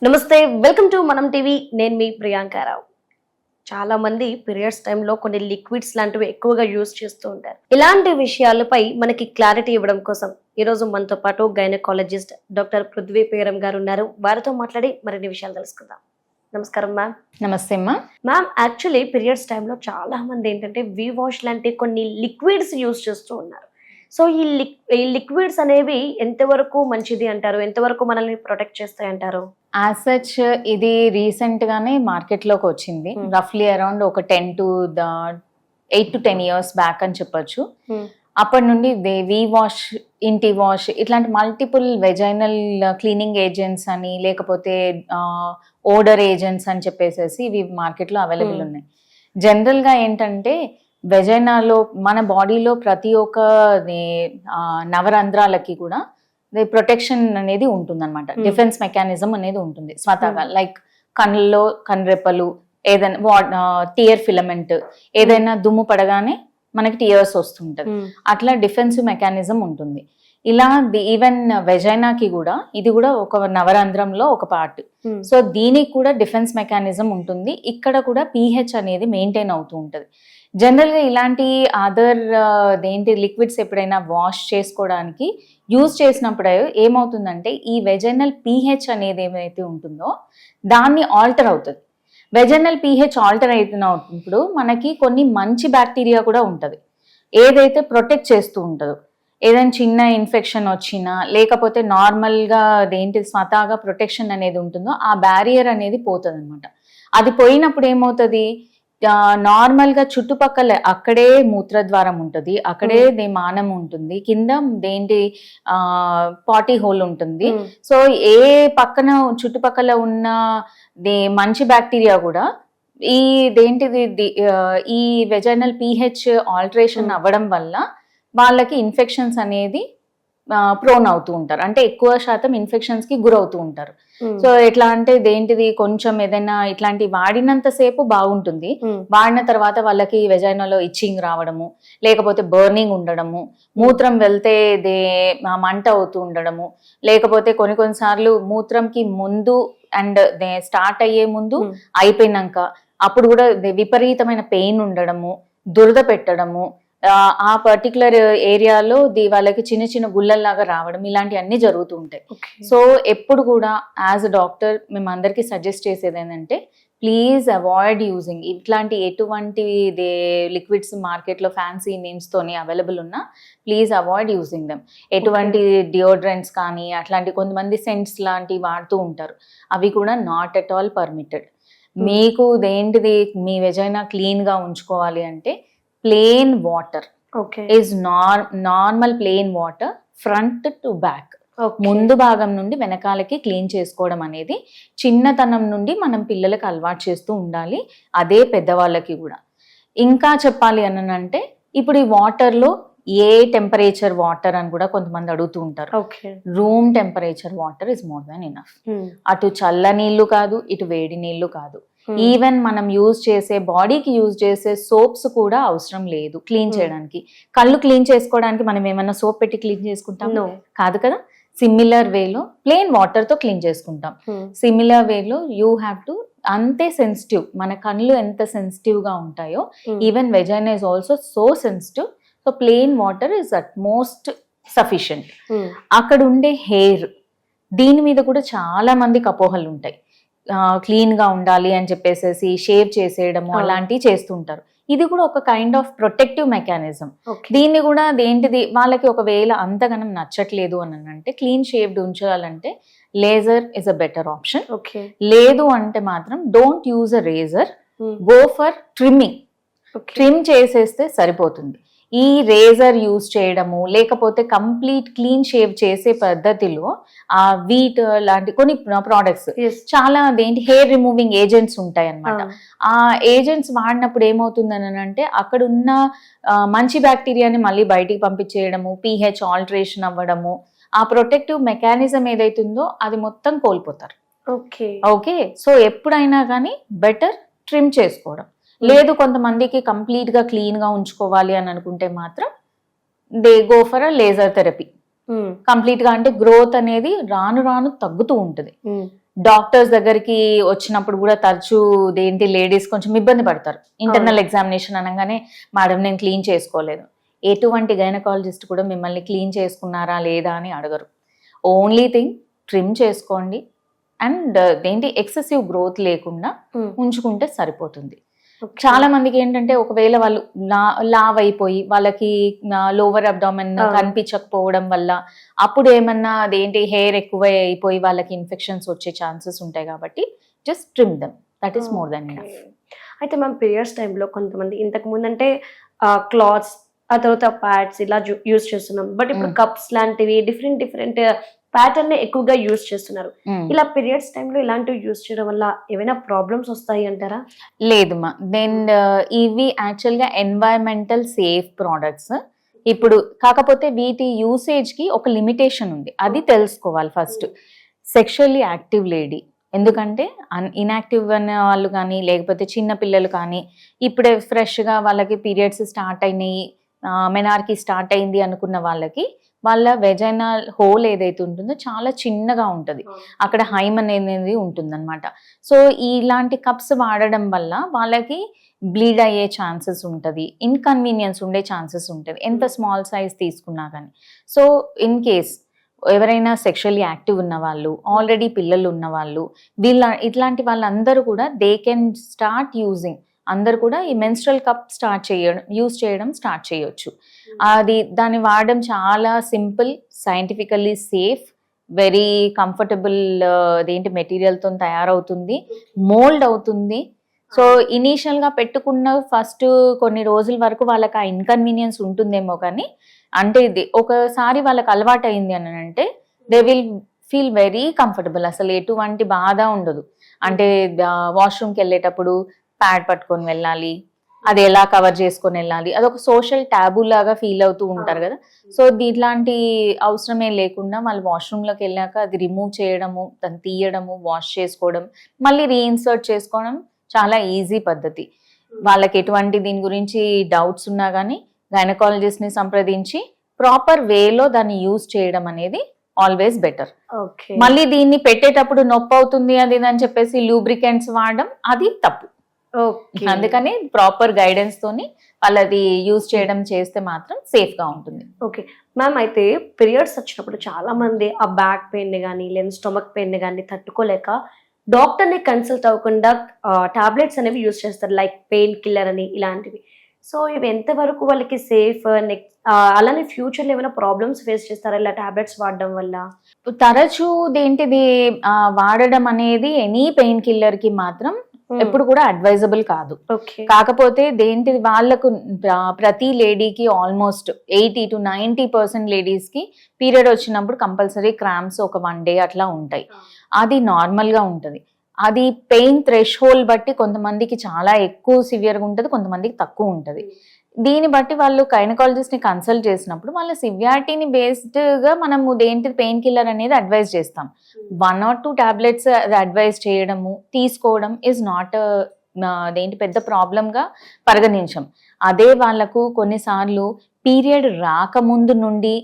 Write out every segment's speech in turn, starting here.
నమస్తే, welcome to మనం TV. నేను మీ ప్రియాంకారావు. చాలా మంది పీరియడ్స్ టైంలో కొన్ని లిక్విడ్స్ లాంటివి ఎక్కువగా యూజ్ చేస్తూ ఉంటారు. ఇలాంటి విషయాలపై మనకి క్లారిటీ ఇవ్వడం కోసం ఈ రోజు మనతో పాటు గైనకాలజిస్ట్ డాక్టర్ పృథ్వీ పేరం గారు ఉన్నారు. వారితో మాట్లాడి మరిన్ని విషయాలు తెలుసుకుందాం. నమస్కారం మ్యామ్. నమస్తే అమ్మా. మ్యామ్, యాక్చువల్లీ పీరియడ్స్ టైంలో చాలా మంది ఏంటంటే వి వాష్ లాంటి కొన్ని లిక్విడ్స్ యూజ్ చేస్తూ ఉన్నారు. సో ఈ లిక్విడ్స్ అనేవి ఎంతవరకు మంచిది అంటారు, ఎంతవరకు మనల్ని ప్రొటెక్ట్ చేస్తాయి అంటారు? యాజ్ సచ్ ఇది రీసెంట్ గానే మార్కెట్ లోకి వచ్చింది. రఫ్లీ అరౌండ్ ఒక 8 to 10 years బ్యాక్ అని చెప్పొచ్చు. అప్పటి నుండి వి వాష్, ఇంటి వాష్ ఇట్లాంటి మల్టిపుల్ వెజైనల్ క్లీనింగ్ ఏజెంట్స్ అని లేకపోతే ఓడర్ ఏజెంట్స్ అని చెప్పేసి ఇవి మార్కెట్లో అవైలబుల్ ఉన్నాయి. జనరల్ గా ఏంటంటే వెజైనాలో మన బాడీలో ప్రతి ఒక్క నవరంధ్రాలకి కూడా ప్రొటెక్షన్ అనేది ఉంటుంది అనమాట. డిఫెన్స్ మెకానిజం అనేది ఉంటుంది స్వతహాగా. లైక్ కళ్ళలో కన్రెప్పలు, ఏదైనా టియర్ ఫిలమెంట్, ఏదైనా దుమ్ము పడగానే మనకి టియర్స్ వస్తుంటది. అట్లా డిఫెన్స్ మెకానిజం ఉంటుంది. ఇలా ఈవెన్ వెజైనాకి కూడా ఇది కూడా ఒక నవరంధ్రంలో ఒక పార్ట్. సో దీనికి కూడా డిఫెన్స్ మెకానిజం ఉంటుంది. ఇక్కడ కూడా pH అనేది మెయింటైన్ అవుతూ ఉంటది. జనరల్ గా ఇలాంటి అదర్ లిక్విడ్స్ ఎప్పుడైనా వాష్ చేసుకోవడానికి యూజ్ చేసినప్పుడు ఏమవుతుందంటే ఈ వెజైనల్ pH అనేది ఏమైతే ఉంటుందో దాన్ని ఆల్టర్ అవుతుంది. వెజైనల్ pH ఆల్టర్ అవుతున్నప్పుడు మనకి కొన్ని మంచి బ్యాక్టీరియా కూడా ఉంటది, ఏదైతే ప్రొటెక్ట్ చేస్తూ ఉంటుందో. ఏదైనా చిన్న ఇన్ఫెక్షన్ వచ్చినా లేకపోతే నార్మల్గా స్వతహాగా ప్రొటెక్షన్ అనేది ఉంటుందో ఆ బ్యారియర్ అనేది పోతుంది అనమాట. అది పోయినప్పుడు ఏమవుతుంది, నార్మల్గా చుట్టుపక్కల అక్కడే మూత్రద్వారం ఉంటుంది, అక్కడే మానం ఉంటుంది, కింద పాటీ హోల్ ఉంటుంది. సో ఏ పక్కన చుట్టుపక్కల ఉన్న మంచి బ్యాక్టీరియా కూడా ఈ వెజైనల్ pH ఆల్టరేషన్ అవ్వడం వల్ల వాళ్ళకి ఇన్ఫెక్షన్స్ అనేది ప్రోన్ అవుతూ ఉంటారు. అంటే ఎక్కువ శాతం ఇన్ఫెక్షన్స్ కి గురవుతూ ఉంటారు. సో ఎట్లా అంటే కొంచెం ఏదైనా ఇట్లాంటి వాడినంత సేపు బాగుంటుంది, వాడిన తర్వాత వాళ్ళకి వెజైనాలో ఇచ్చింగ్ రావడము, లేకపోతే బర్నింగ్ ఉండడము, మూత్రం వెళ్తే మంట అవుతూ ఉండడము, లేకపోతే కొన్నిసార్లు మూత్రంకి ముందు అండ్ స్టార్ట్ అయ్యే ముందు అయిపోయినాక అప్పుడు కూడా విపరీతమైన పెయిన్ ఉండడము, దురద పెట్టడము, ఆ పర్టికులర్ ఏరియాలో వాళ్ళకి చిన్న చిన్న గుళ్ళల్లాగా రావడం, ఇలాంటివన్నీ జరుగుతూ ఉంటాయి. సో ఎప్పుడు కూడా యాజ్ అ డాక్టర్ మేము అందరికీ సజెస్ట్ చేసేది ఏంటంటే ప్లీజ్ అవాయిడ్ యూజింగ్ ఇట్లాంటి ఎటువంటి లిక్విడ్స్ మార్కెట్లో ఫ్యాన్సీ నేమ్స్ తోని అవైలబుల్ ఉన్నా ప్లీజ్ అవాయిడ్ యూజింగ్ దెమ్. ఎటువంటి డియోడ్రెంట్స్ కానీ అట్లాంటి కొంతమంది సెంట్స్ లాంటివి వాడుతూ ఉంటారు, అవి కూడా నాట్ ఎట్ ఆల్ పర్మిటెడ్. మీకు మీ వెజైనా క్లీన్ గా ఉంచుకోవాలి అంటే plain water is normal plain water front to back, ముందు భాగం నుండి వెనకాలకి క్లీన్ చేసుకోవడం అనేది చిన్నతనం నుండి మనం పిల్లలకు అలవాటు చేస్తూ ఉండాలి, అదే పెద్దవాళ్ళకి కూడా. ఇంకా చెప్పాలి అంటే ఇప్పుడు ఈ వాటర్ లో ఏ టెంపరేచర్ వాటర్ అని కూడా కొంతమంది అడుగుతూ ఉంటారు. Room temperature water is more than enough. అటు చల్ల నీళ్లు కాదు, ఇటు వేడి నీళ్లు కాదు. ఈవెన్ మనం బాడీకి యూజ్ చేసే సోప్స్ కూడా అవసరం లేదు క్లీన్ చేయడానికి. కళ్ళు క్లీన్ చేసుకోవడానికి మనం ఏమైనా సోప్ పెట్టి క్లీన్ చేసుకుంటాం కాదు కదా. సిమిలర్ వేలో ప్లెయిన్ వాటర్ తో క్లీన్ చేసుకుంటాం. సిమిలర్ వేలో యూ హ్యావ్ టు అంతే సెన్సిటివ్, మన కళ్ళు ఎంత సెన్సిటివ్ గా ఉంటాయో even vagina is also so sensitive. So plain water is at most sufficient. అక్కడ ఉండే హెయిర్, దీని మీద కూడా చాలా మందికి అపోహలు ఉంటాయి. క్లీన్ గా ఉండాలి అని చెప్పేసి షేవ్ చేసేయడము అలాంటివి చేస్తుంటారు. ఇది కూడా ఒక కైండ్ ఆఫ్ ప్రొటెక్టివ్ మెకానిజం. దీన్ని కూడా వాళ్ళకి ఒకవేళ అంతగానం నచ్చట్లేదు అని అంటే క్లీన్ షేవ్డ్ ఉంచాలంటే laser is a better option. లేదు అంటే మాత్రం don't use a razor, go for trimming. Trim చేసేస్తే సరిపోతుంది. ఈ రేజర్ యూజ్ చేయడము లేకపోతే కంప్లీట్ క్లీన్ షేవ్ చేసే పద్ధతిలో ఆ వీట్ లాంటి కొన్ని ప్రోడక్ట్స్ చాలా హెయిర్ రిమూవింగ్ ఏజెంట్స్ ఉంటాయి అన్నమాట. ఆ ఏజెంట్స్ వాడినప్పుడు ఏమవుతుందని అంటే అక్కడ ఉన్న మంచి బ్యాక్టీరియాని మళ్ళీ బయటికి పంపించేయడము, pH ఆల్టరేషన్ అవ్వడము, ఆ ప్రొటెక్టివ్ మెకానిజం ఏదైతుందో అది మొత్తం కోల్పోతారు. ఓకే, సో ఎప్పుడైనా కానీ బెటర్ ట్రిమ్ చేసుకోవడం. లేదు కొంతమందికి కంప్లీట్ గా క్లీన్ గా ఉంచుకోవాలి అని అనుకుంటే మాత్రం they go for a laser therapy. Complete గా అంటే గ్రోత్ అనేది రాను రాను తగ్గుతూ ఉంటుంది. డాక్టర్స్ దగ్గరికి వచ్చినప్పుడు కూడా తరచూ లేడీస్ కొంచెం ఇబ్బంది పడతారు. ఇంటర్నల్ ఎగ్జామినేషన్ అనగానే మేడం నేను క్లీన్ చేసుకోలేదు. ఎటువంటి గైనకాలజిస్ట్ కూడా మిమ్మల్ని క్లీన్ చేసుకున్నారా లేదా అని అడగరు. ఓన్లీ థింగ్ ట్రిమ్ చేసుకోండి అండ్ ఎక్సెసివ్ గ్రోత్ లేకుండా ఉంచుకుంటే సరిపోతుంది. చాలా మందికి ఏంటంటే ఒకవేళ వాళ్ళు లావ్ అయిపోయి వాళ్ళకి లోవర్ అబ్డామెన్ కనిపించకపోవడం వల్ల అప్పుడు ఏమన్నా హెయిర్ ఎక్కువ అయిపోయి వాళ్ళకి ఇన్ఫెక్షన్స్ వచ్చే ఛాన్సెస్ ఉంటాయి. కాబట్టి just trim them, that is more than enough. అయితే మ్యామ్ పీరియడ్స్ టైంలో కొంతమంది ఇంతకు ముందు అంటే క్లాత్స్, ఆ తర్వాత ప్యాడ్స్ ఇలా యూజ్ చేస్తున్నాం. బట్ ఇప్పుడు కప్స్ లాంటివి డిఫరెంట్ ప్యాటర్న్ ఎక్కువగా యూజ్ చేస్తున్నారు. ఇలా పీరియడ్స్ టైంలో ఇలాంటివి యూజ్ చేయడం వల్ల ఏమైనా ప్రాబ్లమ్స్ వస్తాయి అంటారా? లేదమ్మా, ఇవి యాక్చువల్గా ఎన్వైరన్మెంటల్ సేఫ్ ప్రోడక్ట్స్. ఇప్పుడు కాకపోతే వీటి యూసేజ్ కి ఒక లిమిటేషన్ ఉంది, అది తెలుసుకోవాలి ఫస్ట్. సెక్షువల్లీ యాక్టివ్ లేడీ, ఎందుకంటే ఇన్యాక్టివ్ అనే వాళ్ళు కానీ లేకపోతే చిన్న పిల్లలు కానీ ఇప్పుడే ఫ్రెష్గా వాళ్ళకి పీరియడ్స్ స్టార్ట్ అయినాయి, మెనార్కీ స్టార్ట్ అయింది అనుకున్న వాళ్ళకి వాళ్ళ వెజైనల్ హోల్ ఏదైతే ఉంటుందో చాలా చిన్నగా ఉంటుంది, అక్కడ హైమ్ అనేది ఉంటుంది అనమాట. సో ఇలాంటి కప్స్ వాడడం వల్ల వాళ్ళకి బ్లీడ్ అయ్యే ఛాన్సెస్ ఉంటుంది, ఇన్కన్వీనియన్స్ ఉండే ఛాన్సెస్ ఉంటుంది ఎంత స్మాల్ సైజ్ తీసుకున్నా కానీ. సో ఇన్ కేస్ ఎవరైనా సెక్షువల్లీ యాక్టివ్ ఉన్న వాళ్ళు, ఆల్రెడీ పిల్లలు ఉన్న వాళ్ళు, ఇట్లాంటి వాళ్ళందరూ కూడా దే కెన్ స్టార్ట్ యూజింగ్, అందరు కూడా ఈ మెన్స్ట్రల్ కప్ యూజ్ చేయడం స్టార్ట్ చేయొచ్చు. దాన్ని వాడడం చాలా simple, scientifically safe, very comfortable మెటీరియల్తో తయారవుతుంది, మోల్డ్ అవుతుంది. సో ఇనీషియల్గా పెట్టుకున్న ఫస్ట్ కొన్ని రోజుల వరకు వాళ్ళకి ఆ ఇన్కన్వీనియన్స్ ఉంటుందేమో, కానీ అంటే ఇది ఒకసారి వాళ్ళకి అలవాటు అయింది అని అంటే they will feel very comfortable, అసలు ఎటువంటి బాధ ఉండదు. అంటే వాష్రూమ్కి వెళ్ళేటప్పుడు ప్యాడ్ పట్టుకొని వెళ్ళాలి, అది ఎలా కవర్ చేసుకొని వెళ్ళాలి, అదొక సోషల్ ట్యాబూ లాగా ఫీల్ అవుతూ ఉంటారు కదా. సో ఇట్లాంటి అవసరమే లేకుండా వాళ్ళు వాష్రూమ్లోకి వెళ్ళాక అది రిమూవ్ చేయడము, దాన్ని తీయడము, వాష్ చేసుకోవడం, మళ్ళీ రీఇన్సర్ట్ చేసుకోవడం చాలా ఈజీ పద్ధతి. వాళ్ళకి ఎటువంటి దీని గురించి డౌట్స్ ఉన్నా కానీ గైనకాలజిస్ట్ని సంప్రదించి ప్రాపర్ వేలో దాన్ని యూజ్ చేయడం అనేది ఆల్వేస్ బెటర్. మళ్ళీ దీన్ని పెట్టేటప్పుడు నొప్పి అవుతుంది అది అని చెప్పేసి లూబ్రికెంట్స్ వాడడం అది తప్పు. అందుకని ప్రాపర్ గైడెన్స్ తోని వాళ్ళది యూజ్ చేయడం చేస్తే మాత్రం సేఫ్ గా ఉంటుంది. ఓకే మ్యామ్, అయితే పీరియడ్స్ వచ్చినప్పుడు చాలా మంది ఆ బ్యాక్ పెయిన్ ని కానీ లేదా స్టొమక్ పెయిన్ ని కానీ తట్టుకోలేక డాక్టర్ ని కన్సల్ట్ అవ్వకుండా టాబ్లెట్స్ అనేవి యూజ్ చేస్తారు, లైక్ పెయిన్ కిల్లర్ అని ఇలాంటివి. సో ఇవి ఎంతవరకు వాళ్ళకి సేఫ్, అలానే ఫ్యూచర్లో ఏమైనా ప్రాబ్లమ్స్ ఫేస్ చేస్తారా ఇలా టాబ్లెట్స్ వాడడం వల్ల? తరచూ వాడడం అనేది ఎనీ పెయిన్ కిల్లర్ కి మాత్రం ఎప్పుడు కూడా అడ్వైజబుల్ కాదు. కాకపోతే వాళ్ళకు ప్రతి లేడీకి ఆల్మోస్ట్ 80 to 90% లేడీస్ కి పీరియడ్ వచ్చినప్పుడు కంపల్సరీ క్రాంప్స్ ఒక 1 day అట్లా ఉంటాయి. అది నార్మల్ గా ఉంటది. అది పెయిన్ థ్రెష్ హోల్డ్ బట్టి కొంతమందికి చాలా ఎక్కువ సివియర్గా ఉంటుంది, కొంతమందికి తక్కువ ఉంటుంది. దీన్ని బట్టి వాళ్ళు గైనకాలజిస్ట్ ని కన్సల్ట్ చేసినప్పుడు వాళ్ళ సివియారిటీని బేస్డ్ గా మనము పెయిన్ కిల్లర్ అనేది అడ్వైజ్ చేస్తాం. 1 or 2 టాబ్లెట్స్ అడ్వైజ్ చేయడము తీసుకోవడం ఈజ్ నాట్ పెద్ద ప్రాబ్లం గా పరిగణించం. అదే వాళ్ళకు కొన్నిసార్లు పీరియడ్ రాకముందు నుండి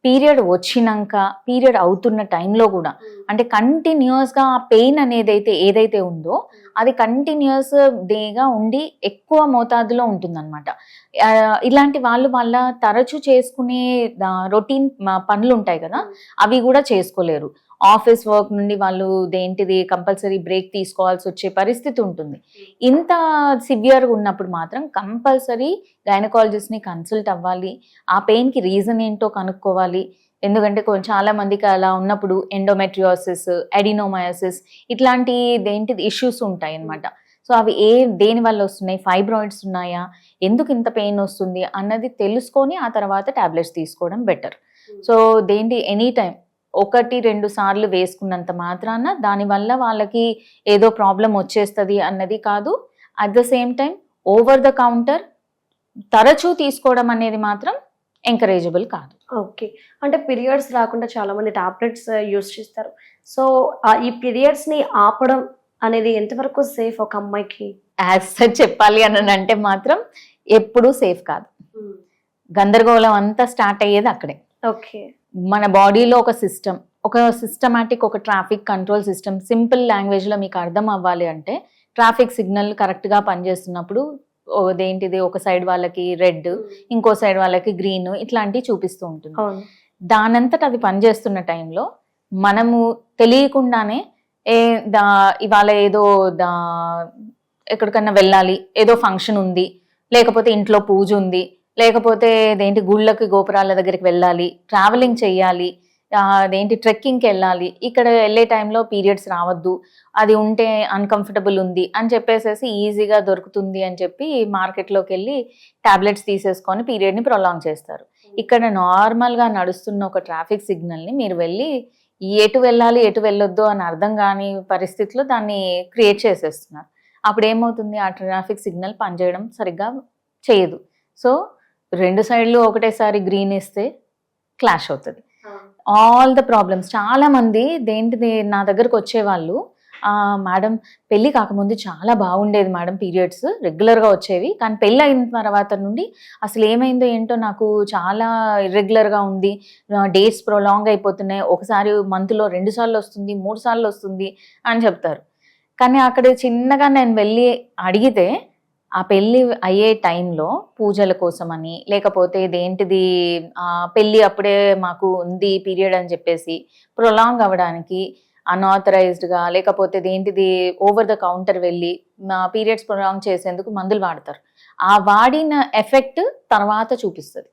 పీరియడ్ వచ్చినాక పీరియడ్ అవుతున్న టైంలో కూడా అంటే కంటిన్యూస్ గా ఆ పెయిన్ అనేది ఏదైతే ఉందో అది కంటిన్యూస్ డేగా ఉండి ఎక్కువ మోతాదులో ఉంటుందన్నమాట. ఇలాంటి వాళ్ళ తరచూ చేసుకునే రొటీన్ పనులు ఉంటాయి కదా, అవి కూడా చేసుకోలేరు. ఆఫీస్ వర్క్ నుండి వాళ్ళు కంపల్సరీ బ్రేక్ తీసుకోవాల్సి వచ్చే పరిస్థితి ఉంటుంది. ఇంత సివియర్గా ఉన్నప్పుడు మాత్రం కంపల్సరీ గైనకాలజిస్ట్ ని కన్సల్ట్ అవ్వాలి, ఆ పెయిన్ కి రీజన్ ఏంటో కనుక్కోవాలి. ఎందుకంటే చాలా మందికి అలా ఉన్నప్పుడు ఎండోమెట్రియోసిస్, అడినోమయోసిస్ ఇట్లాంటి ఇష్యూస్ ఉంటాయి అన్నమాట. సో అవి దేని వల్ల వస్తున్నాయి, ఫైబ్రాయిడ్స్ ఉన్నాయా, ఎందుకు ఇంత పెయిన్ వస్తుంది అన్నది తెలుసుకొని ఆ తర్వాత టాబ్లెట్స్ తీసుకోవడం బెటర్. సో ఎనీ టైం 1-2 సార్లు వేసుకున్నంత మాత్రాన దానివల్ల వాళ్ళకి ఏదో ప్రాబ్లం వచ్చేస్తుంది అన్నది కాదు. At the same time over the counter తరచూ తీసుకోవడం అనేది మాత్రం ఎంకరేజబుల్ కాదు. ఓకే, అంటే పీరియడ్స్ రాకుండా చాలా మంది టాబ్లెట్స్ యూజ్ చేస్తారు. సో ఈ పీరియడ్స్ ని ఆపడం అనేది ఎంతవరకు సేఫ్ ఒక అమ్మాయికి? యాజ్ చెప్పాలి అని అంటే మాత్రం ఎప్పుడూ సేఫ్ కాదు. గందరగోళం అంతా స్టార్ట్ అయ్యేది అక్కడే. ఓకే, మన బాడీలో ఒక సిస్టమ్, ఒక సిస్టమాటిక్ ఒక ట్రాఫిక్ కంట్రోల్ సిస్టమ్ సింపుల్ లాంగ్వేజ్లో మీకు అర్థం అవ్వాలి అంటే ట్రాఫిక్ సిగ్నల్ కరెక్ట్గా పనిచేస్తున్నప్పుడు అదేంటిది ఒక సైడ్ వాళ్ళకి రెడ్, ఇంకో సైడ్ వాళ్ళకి గ్రీన్, ఇట్లాంటివి చూపిస్తూ ఉంటుంది. దానంతట అది పనిచేస్తున్న టైంలో మనము తెలియకుండానే ఇవాళ ఏదో ఎక్కడికన్నా వెళ్ళాలి, ఏదో ఫంక్షన్ ఉంది, లేకపోతే ఇంట్లో పూజ ఉంది, లేకపోతే అదేంటి గుళ్ళకి గోపురాల దగ్గరికి వెళ్ళాలి, ట్రావెలింగ్ చెయ్యాలి, అదేంటి ట్రెక్కింగ్కి వెళ్ళాలి, ఇక్కడ వెళ్ళే టైంలో పీరియడ్స్ రావద్దు, అది ఉంటే అన్కంఫర్టబుల్ ఉంది అని చెప్పేసేసి ఈజీగా దొరుకుతుంది అని చెప్పి మార్కెట్లోకి వెళ్ళి టాబ్లెట్స్ తీసేసుకొని పీరియడ్ని ప్రొలాంగ్ చేస్తారు. ఇక్కడ నార్మల్గా నడుస్తున్న ఒక ట్రాఫిక్ సిగ్నల్ని మీరు వెళ్ళి ఎటు వెళ్ళాలి ఎటు వెళ్ళొద్దు అని అర్థం కాని పరిస్థితిలో దాన్ని క్రియేట్ చేసేస్తున్నారు. అప్పుడు ఏమవుతుంది, ఆ ట్రాఫిక్ సిగ్నల్ పనిచేయడం సరిగ్గా చేయదు. సో 2 సైడ్లు ఒకటేసారి గ్రీన్ ఇస్తే క్లాష్ అవుతుంది. All the problems. చాలా మంది నా దగ్గరకు వచ్చేవాళ్ళు, మేడం పెళ్ళి కాకముందు చాలా బాగుండేది మేడం, పీరియడ్స్ రెగ్యులర్గా వచ్చేవి, కానీ పెళ్ళి అయిన తర్వాత నుండి అసలు ఏమైందో ఏంటో నాకు చాలా ఇర్రెగ్యులర్గా ఉంది, డేట్స్ ప్రొలాంగ్ అయిపోతున్నాయి, ఒకసారి మంత్లో 2 సార్లు వస్తుంది, 3 సార్లు వస్తుంది అని చెప్తారు. కానీ అక్కడ చిన్నగా నేను వెళ్ళి అడిగితే ఆ పెళ్ళి అయ్యే టైంలో పూజల కోసమని, లేకపోతే ఇదేంటిది పెళ్ళి అప్పుడే మాకు ఉంది పీరియడ్ అని చెప్పేసి ప్రొలాంగ్ అవ్వడానికి అన్ఆథరైజ్డ్గా, లేకపోతే ఇదేంటిది ఓవర్ ద కౌంటర్ వెళ్ళి పీరియడ్స్ ప్రొలాంగ్ చేసేందుకు మందులు వాడతారు. ఆ వాడిన ఎఫెక్ట్ తర్వాత చూపిస్తుంది.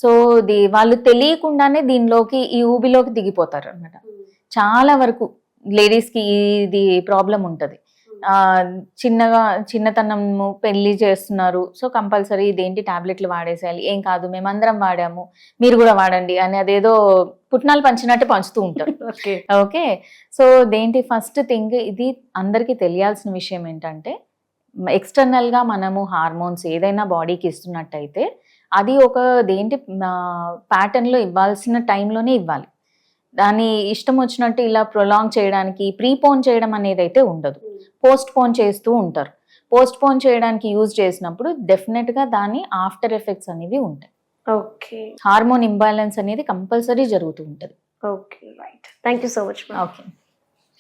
సో వాళ్ళు తెలియకుండానే దీనిలోకి ఈ ఊబిలోకి దిగిపోతారు అన్నమాట. చాలా వరకు లేడీస్కి ఇది ప్రాబ్లం ఉంటుంది. చిన్నతనము పెళ్లి చేస్తున్నారు, సో కంపల్సరీ ఇదేంటి టాబ్లెట్లు వాడేసేయాలి, ఏం కాదు మేమందరం వాడాము మీరు కూడా వాడండి అని అదేదో పుట్నాలు పంచినట్టు పంచుతూ ఉంటారు. ఓకే, సో ఫస్ట్ థింగ్ ఇది అందరికీ తెలియాల్సిన విషయం ఏంటంటే, ఎక్స్టర్నల్గా మనము హార్మోన్స్ ఏదైనా బాడీకి ఇస్తున్నట్టయితే అది ఒక ప్యాటర్న్లో ఇవ్వాల్సిన టైంలోనే ఇవ్వాలి. దాన్ని ఇష్టం వచ్చినట్టు ఇలా ప్రొలాంగ్ చేయడానికి ప్రీపోన్ చేయడం అనేది అయితే ఉండదు, పోస్ట్ పోన్ చేస్తూ ఉంటారు. పోస్ట్ పోన్ చేయడానికి యూజ్ చేసినప్పుడు డెఫినెట్గా దాని ఆఫ్టర్ ఎఫెక్ట్స్ అనేవి ఉంటాయి. ఓకే, హార్మోన్ ఇంబ్యాలెన్స్ అనేది కంపల్సరీ జరుగుతూ ఉంటుంది. Okay, right. Thank you so much. Okay.